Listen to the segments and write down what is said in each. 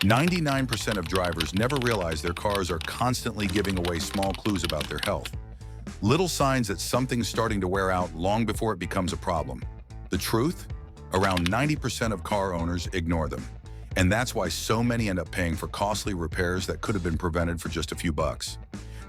99% of drivers never realize their cars are constantly giving away small clues about their health. Little signs that something's starting to wear out long before it becomes a problem. The truth? Around 90% of car owners ignore them. And that's why so many end up paying for costly repairs that could have been prevented for just a few bucks.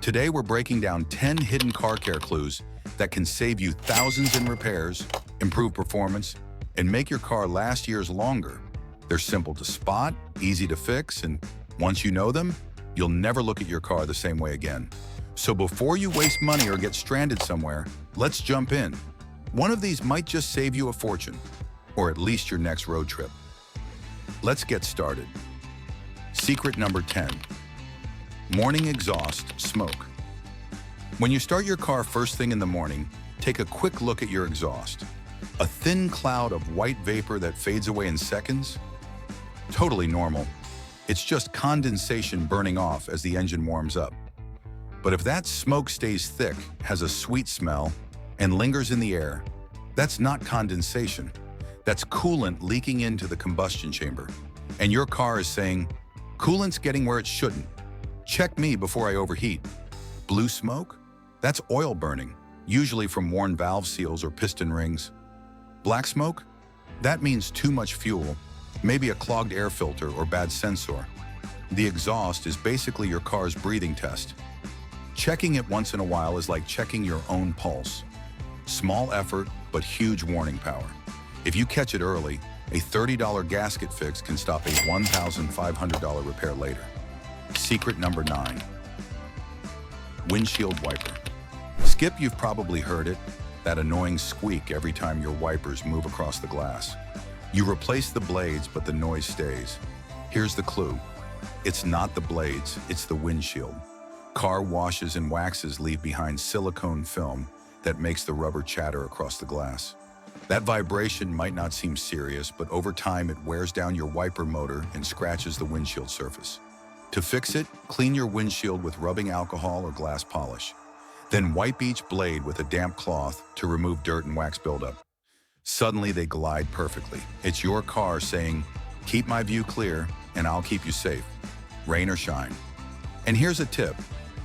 Today, we're breaking down 10 hidden car care clues that can save you thousands in repairs, improve performance, and make your car last years longer. They're simple to spot, easy to fix, and once you know them, you'll never look at your car the same way again. So before you waste money or get stranded somewhere, let's jump in. One of these might just save you a fortune, or at least your next road trip. Let's get started. Secret number 10. Morning exhaust smoke. When you start your car first thing in the morning, take a quick look at your exhaust. A thin cloud of white vapor that fades away in seconds? Totally normal. It's just condensation burning off as the engine warms up. But if that smoke stays thick, has a sweet smell, and lingers in the air, that's not condensation. That's coolant leaking into the combustion chamber. And your car is saying, "Coolant's getting where it shouldn't. Check me before I overheat." Blue smoke? That's oil burning, usually from worn valve seals or piston rings. Black smoke? That means too much fuel, maybe a clogged air filter or bad sensor. The exhaust is basically your car's breathing test. Checking it once in a while is like checking your own pulse. Small effort, but huge warning power. If you catch it early, a $30 gasket fix can stop a $1,500 repair later. Secret number 9. Windshield wiper. Skip, you've probably heard it, that annoying squeak every time your wipers move across the glass. You replace the blades, but the noise stays. Here's the clue. It's not the blades, it's the windshield. Car washes and waxes leave behind silicone film that makes the rubber chatter across the glass. That vibration might not seem serious, but over time it wears down your wiper motor and scratches the windshield surface. To fix it, clean your windshield with rubbing alcohol or glass polish. Then wipe each blade with a damp cloth to remove dirt and wax buildup. Suddenly they glide perfectly. It's your car saying, "Keep my view clear and I'll keep you safe, rain or shine." And here's a tip.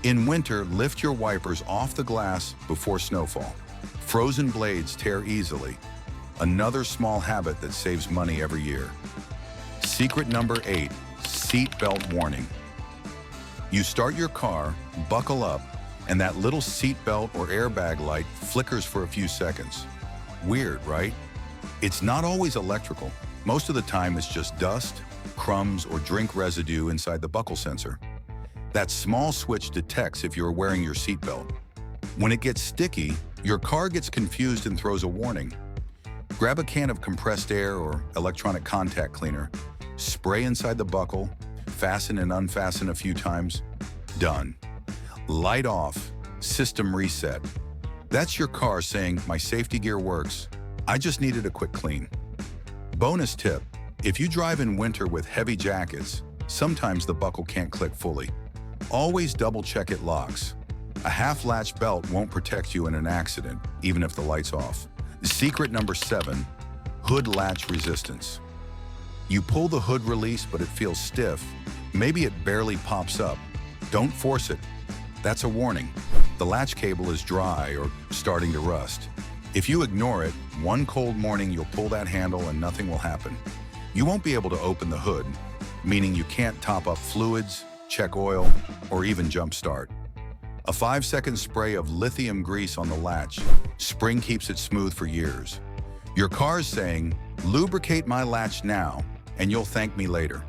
In winter, lift your wipers off the glass before snowfall. Frozen blades tear easily. Another small habit that saves money every year. Secret number 8, seat belt warning. You start your car, buckle up, and that little seat belt or airbag light flickers for a few seconds. Weird, right? It's not always electrical. Most of the time it's just dust, crumbs, or drink residue inside the buckle sensor. That small switch detects if you're wearing your seatbelt. When it gets sticky, your car gets confused and throws a warning. Grab a can of compressed air or electronic contact cleaner, spray inside the buckle, fasten and unfasten a few times. Done. Light off, system reset. That's your car saying, "My safety gear works. I just needed a quick clean." Bonus tip, if you drive in winter with heavy jackets, sometimes the buckle can't click fully. Always double check it locks. A half-latch belt won't protect you in an accident, even if the light's off. Secret number 7, hood latch resistance. You pull the hood release, but it feels stiff. Maybe it barely pops up. Don't force it. That's a warning. The latch cable is dry or starting to rust. If you ignore it, one cold morning you'll pull that handle and nothing will happen. You won't be able to open the hood, meaning you can't top up fluids, check oil, or even jump start. A 5-second spray of lithium grease on the latch. Spring keeps it smooth for years. Your car's saying, "Lubricate my latch now, and you'll thank me later."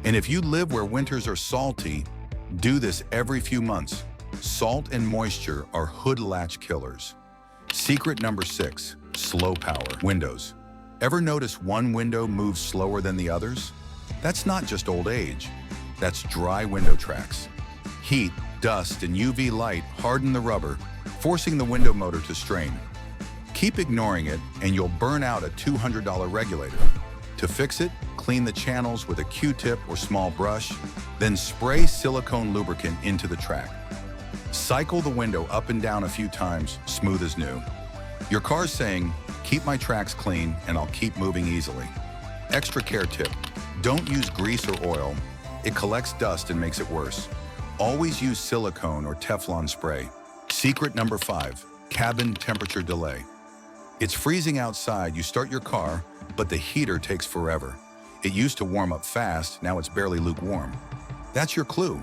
And if you live where winters are salty, do this every few months. Salt and moisture are hood latch killers. Secret number 6, slow power windows. Ever notice one window moves slower than the others? That's not just old age. That's dry window tracks. Heat, dust, and UV light harden the rubber, forcing the window motor to strain. Keep ignoring it, and you'll burn out a $200 regulator. To fix it, clean the channels with a Q-tip or small brush, then spray silicone lubricant into the track. Cycle the window up and down a few times, smooth as new. Your car's saying, "Keep my tracks clean, and I'll keep moving easily." Extra care tip, don't use grease or oil. It collects dust and makes it worse. Always use silicone or Teflon spray. Secret number 5, cabin temperature delay. It's freezing outside, you start your car, but the heater takes forever. It used to warm up fast, now it's barely lukewarm. That's your clue.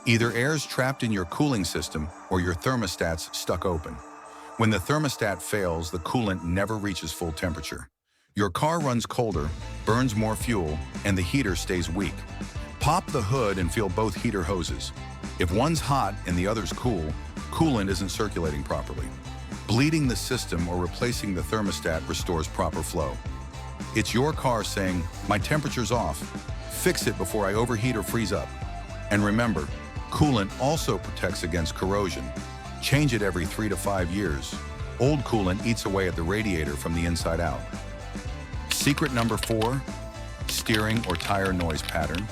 Either air's trapped in your cooling system or your thermostat's stuck open. When the thermostat fails, the coolant never reaches full temperature. Your car runs colder, burns more fuel, and the heater stays weak. Pop the hood and feel both heater hoses. If one's hot and the other's cool, coolant isn't circulating properly. Bleeding the system or replacing the thermostat restores proper flow. It's your car saying, "My temperature's off. Fix it before I overheat or freeze up." And remember, coolant also protects against corrosion. Change it every 3 to 5 years. Old coolant eats away at the radiator from the inside out. Secret number 4, steering or tire noise pattern.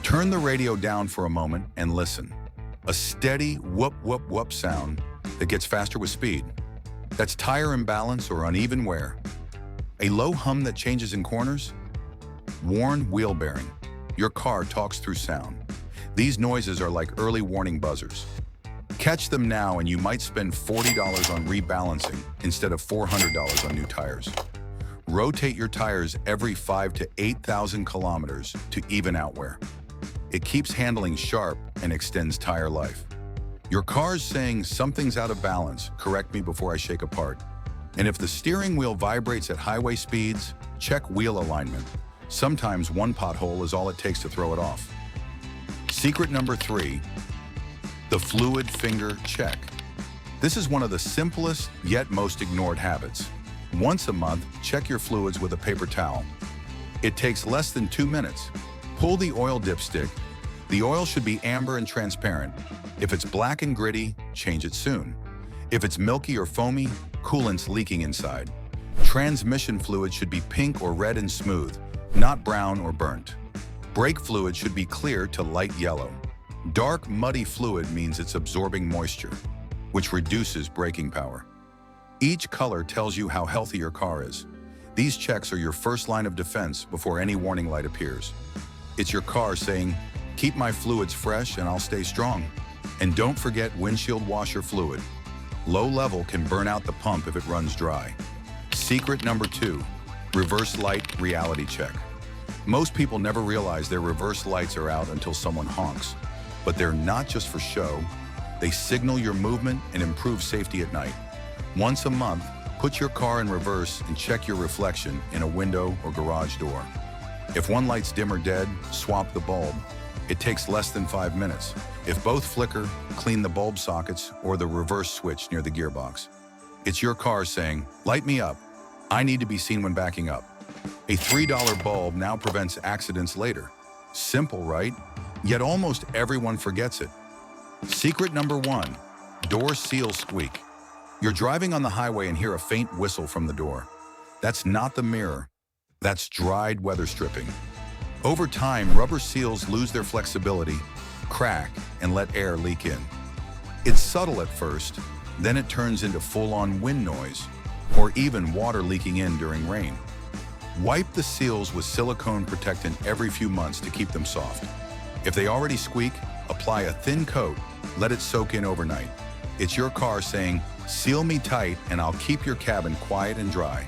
Turn the radio down for a moment and listen. A steady whoop whoop whoop sound that gets faster with speed. That's tire imbalance or uneven wear. A low hum that changes in corners. Worn wheel bearing. Your car talks through sound. These noises are like early warning buzzers. Catch them now and you might spend $40 on rebalancing instead of $400 on new tires. Rotate your tires every 5 to 8,000 kilometers to even out wear. It keeps handling sharp and extends tire life. Your car's saying something's out of balance, correct me before I shake apart. And if the steering wheel vibrates at highway speeds, check wheel alignment. Sometimes one pothole is all it takes to throw it off. Secret number 3, the fluid finger check. This is one of the simplest yet most ignored habits. Once a month, check your fluids with a paper towel. It takes less than 2 minutes. Pull the oil dipstick. The oil should be amber and transparent. If it's black and gritty, change it soon. If it's milky or foamy, coolant's leaking inside. Transmission fluid should be pink or red and smooth, not brown or burnt. Brake fluid should be clear to light yellow. Dark, muddy fluid means it's absorbing moisture, which reduces braking power. Each color tells you how healthy your car is. These checks are your first line of defense before any warning light appears. It's your car saying, "Keep my fluids fresh and I'll stay strong." And don't forget windshield washer fluid. Low level can burn out the pump if it runs dry. Secret number 2, reverse light reality check. Most people never realize their reverse lights are out until someone honks. But they're not just for show. They signal your movement and improve safety at night. Once a month, put your car in reverse and check your reflection in a window or garage door. If one light's dim or dead, swap the bulb. It takes less than 5 minutes. If both flicker, clean the bulb sockets or the reverse switch near the gearbox. It's your car saying, "Light me up. I need to be seen when backing up." A $3 bulb now prevents accidents later. Simple, right? Yet almost everyone forgets it. Secret number 1, door seal squeak. You're driving on the highway and hear a faint whistle from the door. That's not the mirror. That's dried weather stripping. Over time, rubber seals lose their flexibility, crack, and let air leak in. It's subtle at first, then it turns into full-on wind noise, or even water leaking in during rain. Wipe the seals with silicone protectant every few months to keep them soft. If they already squeak, apply a thin coat, let it soak in overnight. It's your car saying, "Seal me tight and I'll keep your cabin quiet and dry."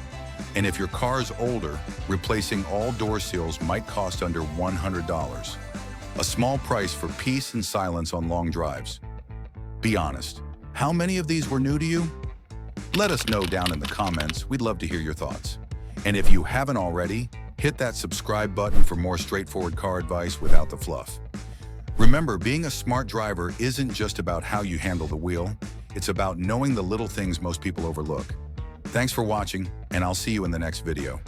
And if your car's older, replacing all door seals might cost under $100. A small price for peace and silence on long drives. Be honest, how many of these were new to you? Let us know down in the comments. We'd love to hear your thoughts. And if you haven't already, hit that subscribe button for more straightforward car advice without the fluff. Remember, being a smart driver isn't just about how you handle the wheel. It's about knowing the little things most people overlook. Thanks for watching, and I'll see you in the next video.